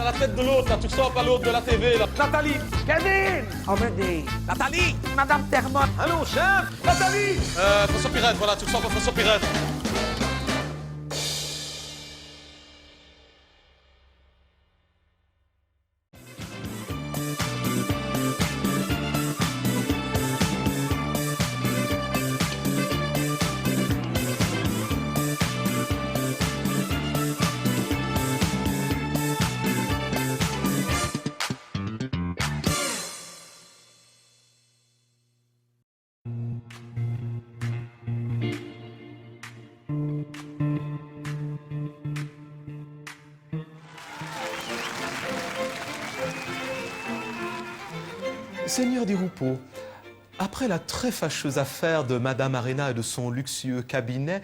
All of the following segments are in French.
T'as la tête de l'autre, là, tu ressembles à l'autre de la TV, là. Nathalie. Kevin! Amédée! Nathalie. Madame Termotte! Allô, chef. Nathalie. François Pirette, voilà, tu ressembles à François Pirette. Seigneur Di Rupo, après la très fâcheuse affaire de Madame Arena et de son luxueux cabinet,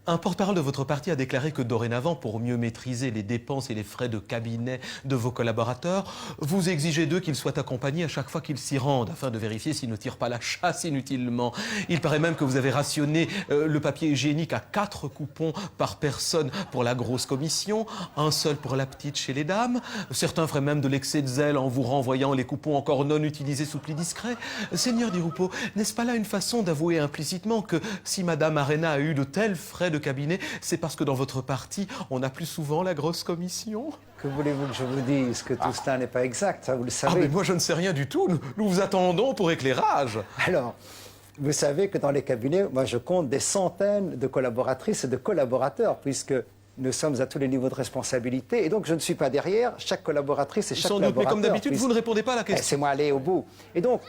un porte-parole de votre parti a déclaré que dorénavant, pour mieux maîtriser les dépenses et les frais de cabinet de vos collaborateurs, vous exigez d'eux qu'ils soient accompagnés à chaque fois qu'ils s'y rendent, afin de vérifier s'ils ne tirent pas la chasse inutilement. Il paraît même que vous avez rationné le papier hygiénique à 4 coupons par personne pour la grosse commission, un seul pour la petite chez les dames. Certains feraient même de l'excès de zèle en vous renvoyant les coupons encore non utilisés sous pli discret. Seigneur Di Rupo, n'est-ce pas là une façon d'avouer implicitement que si Madame Arena a eu de tels frais de cabinet, c'est parce que dans votre parti, on a plus souvent la grosse commission? Que voulez-vous que je vous dise? Que tout cela n'est pas exact, ça vous le savez. Ah mais moi je ne sais rien du tout, nous vous attendons pour éclairage. Alors, vous savez que dans les cabinets, moi je compte des centaines de collaboratrices et de collaborateurs, puisque nous sommes à tous les niveaux de responsabilité, et donc je ne suis pas derrière chaque collaboratrice et chaque Sans doute, collaborateur. mais comme d'habitude, vous ne répondez pas à la question. C'est moi aller au bout. Et donc,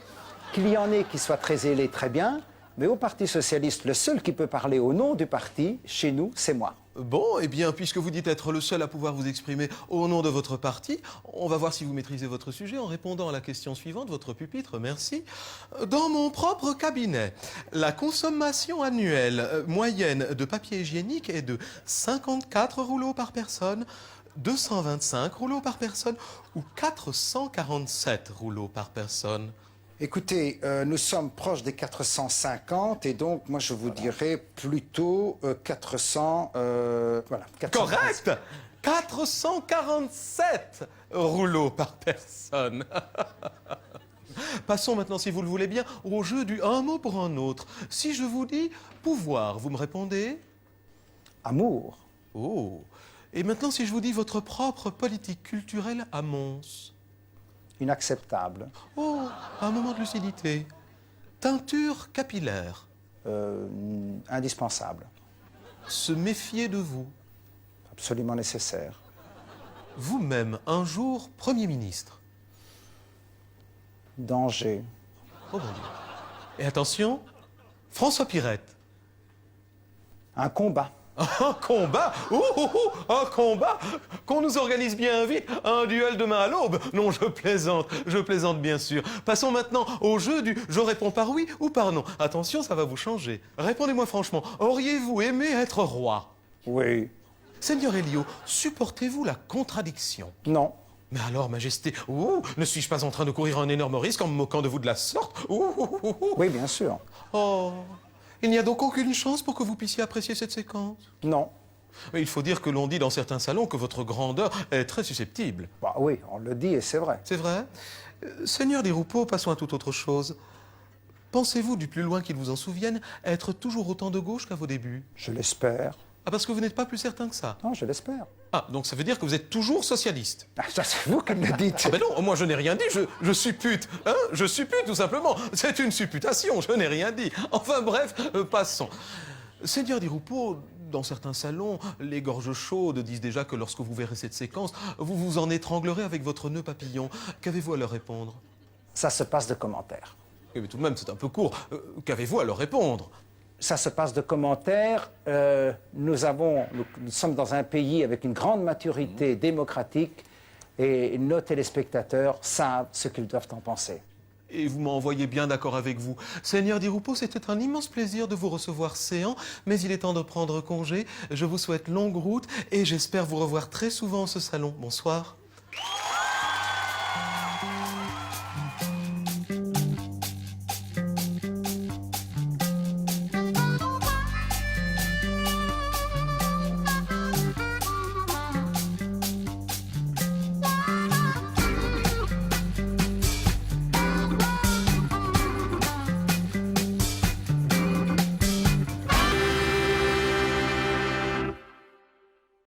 qu'il y en ait qui soient très zélés, très bien, mais au Parti socialiste, le seul qui peut parler au nom du parti, chez nous, c'est moi. Bon, eh bien, puisque vous dites être le seul à pouvoir vous exprimer au nom de votre parti, on va voir si vous maîtrisez votre sujet en répondant à la question suivante, votre pupitre, merci. Dans mon propre cabinet, la consommation annuelle moyenne de papier hygiénique est de 54 rouleaux par personne, 225 rouleaux par personne ou 447 rouleaux par personne. Écoutez, nous sommes proches des 450 et donc moi je vous dirais plutôt 400... voilà. 400. Correct! 447 rouleaux par personne. Passons maintenant, si vous le voulez bien, au jeu du un mot pour un autre. Si je vous dis pouvoir, vous me répondez? Amour. Oh. Et maintenant, si je vous dis votre propre politique culturelle à Mons? Inacceptable. Oh, un moment de lucidité. Teinture capillaire. Indispensable. Se méfier de vous. Absolument nécessaire. Vous-même, un jour, Premier ministre. Danger. Oh mon Dieu. Et attention, François Pirette. Un combat. Un combat? Un combat? Qu'on nous organise bien vite un duel demain à l'aube? Non, je plaisante bien sûr. Passons maintenant au jeu du je réponds par oui ou par non. Attention, ça va vous changer. Répondez-moi franchement, auriez-vous aimé être roi? Oui. Seigneur Elio, supportez-vous la contradiction? Non. Mais alors, Majesté, ne suis-je pas en train de courir un énorme risque en me moquant de vous de la sorte? Oui, bien sûr. Oh, il n'y a donc aucune chance pour que vous puissiez apprécier cette séquence? Non. Mais il faut dire que l'on dit dans certains salons que votre grandeur est très susceptible. Bah oui, on le dit et c'est vrai. C'est vrai? Seigneur Di Rupo, passons à toute autre chose. Pensez-vous, du plus loin qu'il vous en souvienne, être toujours autant de gauche qu'à vos débuts? Je l'espère. Ah, parce que vous n'êtes pas plus certain que ça? Non, je l'espère. Ah, donc ça veut dire que vous êtes toujours socialiste? Ah, ça, c'est vous qui me le dites. Ah ben non, moi je n'ai rien dit, je suppute, hein? Je suppute tout simplement. C'est une supputation, je n'ai rien dit. Enfin bref, passons. Seigneur Di Rupo, dans certains salons, les gorges chaudes disent déjà que lorsque vous verrez cette séquence, vous vous en étranglerez avec votre nœud papillon. Qu'avez-vous à leur répondre? Ça se passe de commentaires. Mais tout de même, c'est un peu court. Qu'avez-vous à leur répondre? Ça se passe de commentaires. Nous sommes dans un pays avec une grande maturité démocratique et nos téléspectateurs savent ce qu'ils doivent en penser. Et vous m'envoyez bien d'accord avec vous. Seigneur Di Rupo, c'était un immense plaisir de vous recevoir séant, mais il est temps de prendre congé. Je vous souhaite longue route et j'espère vous revoir très souvent en ce salon. Bonsoir.